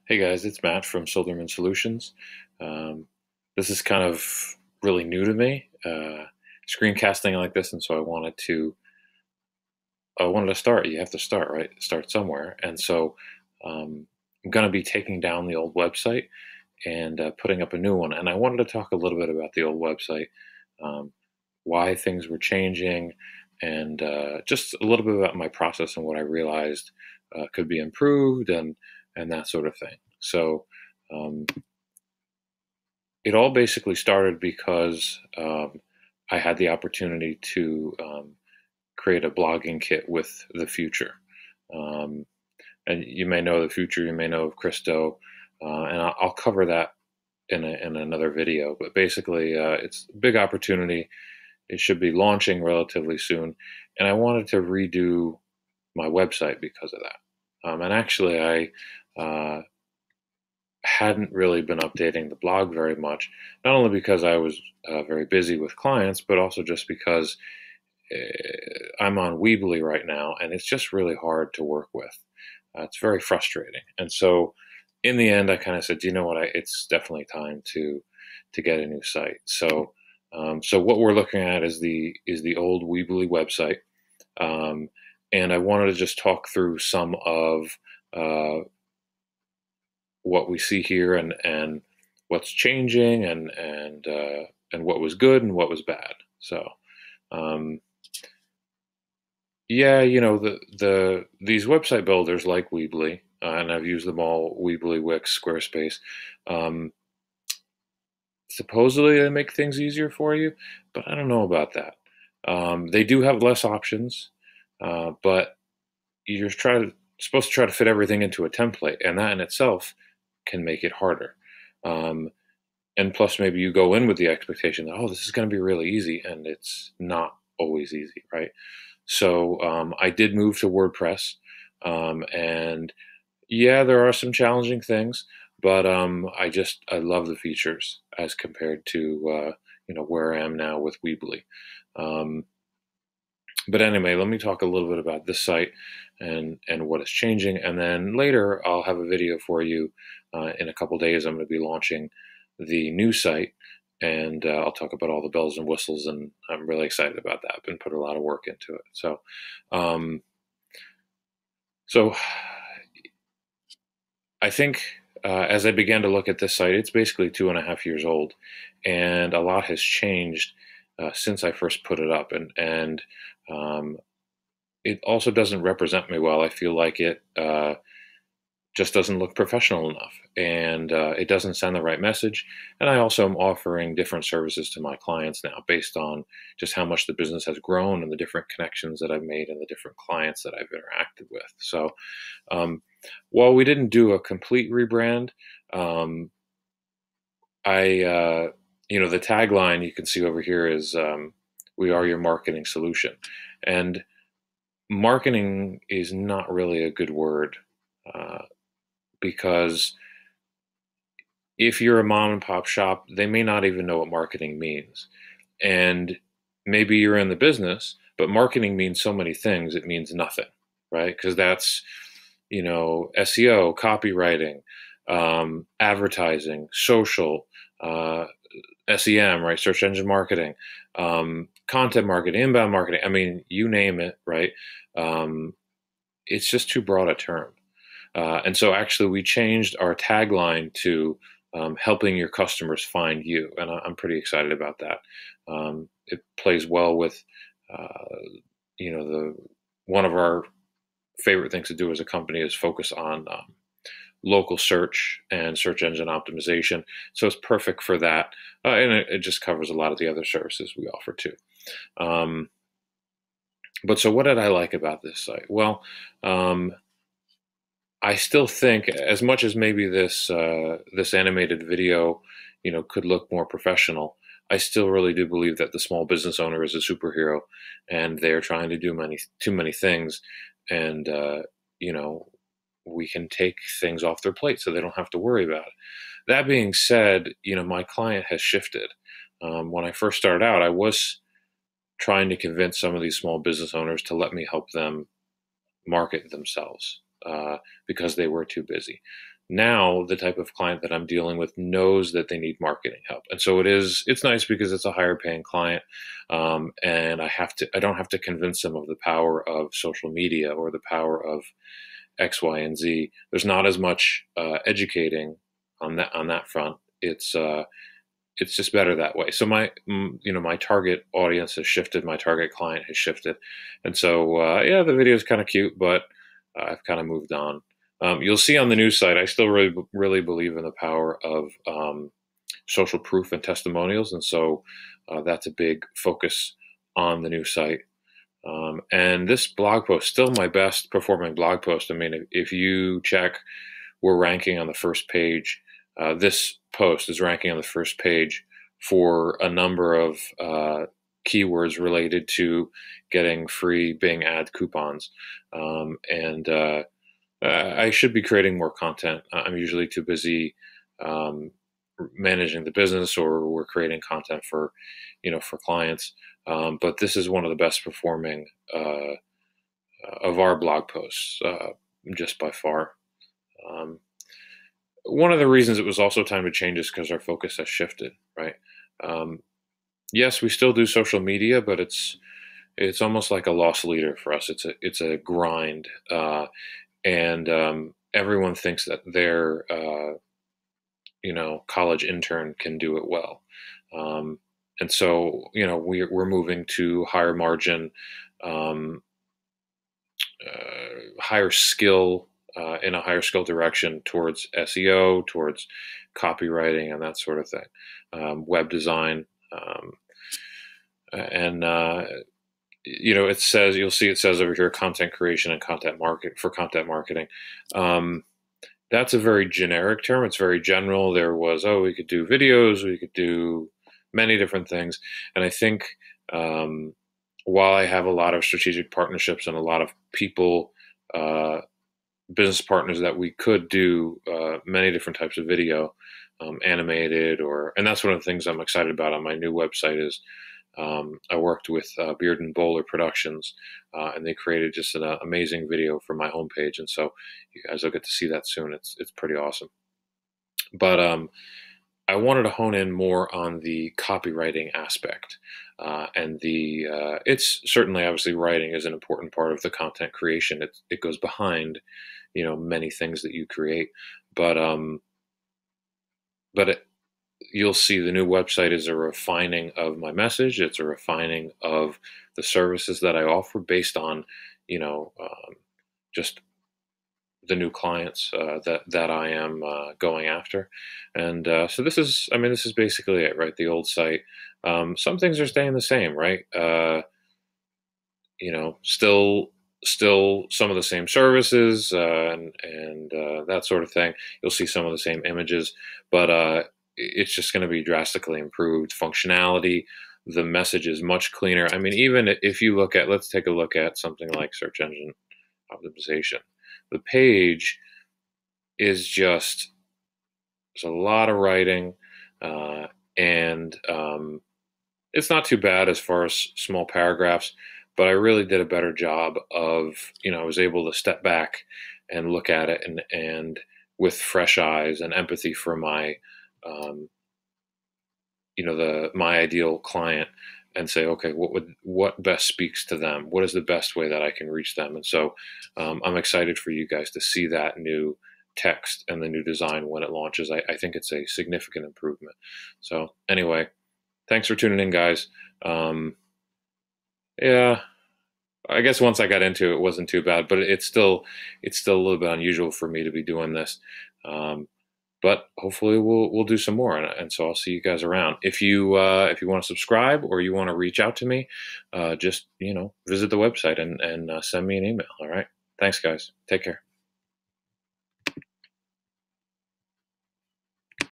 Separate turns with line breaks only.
Hey guys, it's Matt from Cilderman Solutions. Um, this is kind of really new to me, screencasting like this, and so I wanted to start. You have to start, right? Start somewhere, and so I'm going to be taking down the old website and putting up a new one. And I wanted to talk a little bit about the old website, um, why things were changing, and just a little bit about my process and what I realized could be improved and that sort of thing. So. Um, it all basically started because I had the opportunity to create a blogging kit with the future. Um, and you may know the future, you may know of Christo, and I'll cover that in another video. But basically, it's a big opportunity. It should be launching relatively soon, and I wanted to redo my website because of that. And actually, I hadn't really been updating the blog very much, not only because I was very busy with clients, but also just because I'm on Weebly right now, and it's just really hard to work with. It's very frustrating, and so in the end, I kind of said, you know what, it's definitely time to get a new site. So what we're looking at is the old Weebly website, um, and I wanted to just talk through some of uh, what we see here and what's changing and what was good and what was bad. So um, yeah, these website builders like Weebly, and I've used them all: Weebly, Wix, Squarespace. Um, Supposedly they make things easier for you, but I don't know about that. They do have less options, but you're supposed to try to fit everything into a template, and that in itself can make it harder. Um, and plus, maybe you go in with the expectation that, oh, this is going to be really easy, and it's not always easy, right? So I did move to WordPress, and yeah, there are some challenging things, but I love the features as compared to where I am now with Weebly. Um, but anyway, let me talk a little bit about this site and what is changing, and then later I'll have a video for you. In a couple days, I'm going to be launching the new site, and I'll talk about all the bells and whistles, and I'm really excited about that. I've been put a lot of work into it. Um, so I think as I began to look at this site, it's basically 2.5 years old, and a lot has changed since I first put it up, and um, it also doesn't represent me well. I feel like it just doesn't look professional enough, and it doesn't send the right message. And I also am offering different services to my clients now based on just how much the business has grown and the different connections that I've made and the different clients that I've interacted with. So um, while we didn't do a complete rebrand, um, the tagline you can see over here is "We are your marketing solution," and marketing is not really a good word uh, because if you're a mom and pop shop, they may not even know what marketing means. And maybe you're in the business, but marketing means so many things, it means nothing, right? Because that's, SEO, copywriting, advertising, social, SEM, right? Search engine marketing, content marketing, inbound marketing. I mean, you name it, right? Um, it's just too broad a term. And so actually we changed our tagline to helping your customers find you. And I'm pretty excited about that. It plays well with, uh, the one of our favorite things to do as a company is focus on local search and search engine optimization. So it's perfect for that. And it just covers a lot of the other services we offer too. Um, but so what did I like about this site? Well, um, I still think, as much as maybe this animated video, could look more professional, I still really do believe that the small business owner is a superhero, and they're trying to do too many things, and you know, we can take things off their plate so they don't have to worry about it. That being said, my client has shifted. When I first started out, I was trying to convince some of these small business owners to let me help them market themselves. because they were too busy. Now, the type of client that I'm dealing with knows that they need marketing help. And so it's nice because it's a higher paying client. And I don't have to convince them of the power of social media or the power of X, Y, and Z. There's not as much educating on that front. It's just better that way. So my target audience has shifted. My target client has shifted. And so, yeah, the video is kind of cute, but I've kind of moved on. You'll see on the news site, I still really believe in the power of social proof and testimonials. And so that's a big focus on the new site. And this blog post, still my best performing blog post. I mean, if you check, we're ranking on the first page. This post is ranking on the first page for a number of keywords related to getting free Bing ad coupons. I should be creating more content. I'm usually too busy managing the business, or we're creating content for clients. But this is one of the best performing of our blog posts, just by far. One of the reasons it was also time to change is because our focus has shifted, right? Yes, we still do social media, but it's almost like a lost leader for us. It's a grind, and everyone thinks that their college intern can do it well. And so, we're moving to higher margin, higher skill, in a higher skill direction towards SEO, towards copywriting, and that sort of thing, web design, and it says, you'll see it says over here, content creation and content marketing. That's a very generic term. It's very general. There was, we could do videos, we could do many different things. And I think while I have a lot of strategic partnerships and a lot of people, business partners that we could do many different types of video, animated, and that's one of the things I'm excited about on my new website is I worked with Beard and Bowler Productions, and they created just an amazing video for my homepage. And so you guys will get to see that soon. It's pretty awesome. But I wanted to hone in more on the copywriting aspect, and it's certainly, obviously, writing is an important part of the content creation. It goes behind, many things that you create, but you'll see the new website is a refining of my message. It's a refining of the services that I offer based on, just the new clients that I am going after. And so this is basically it, right? The old site. Some things are staying the same, right? Still some of the same services and that sort of thing. You'll see some of the same images, but it's just going to be drastically improved functionality. The message is much cleaner. I mean, even if you let's take a look at something like search engine optimization. The page is there's a lot of writing, and it's not too bad as far as small paragraphs, but I really did a better job of, I was able to step back and look at it and with fresh eyes and empathy for my, my ideal client, and say, okay, what best speaks to them? What is the best way that I can reach them? And so I'm excited for you guys to see that new text and the new design when it launches. I think it's a significant improvement. So anyway, thanks for tuning in, guys. Yeah, I guess once I got into it, it wasn't too bad, but it's still a little bit unusual for me to be doing this. But hopefully we'll do some more, and so I'll see you guys around. If you want to subscribe or you want to reach out to me, just visit the website and send me an email. All right, thanks, guys. Take care.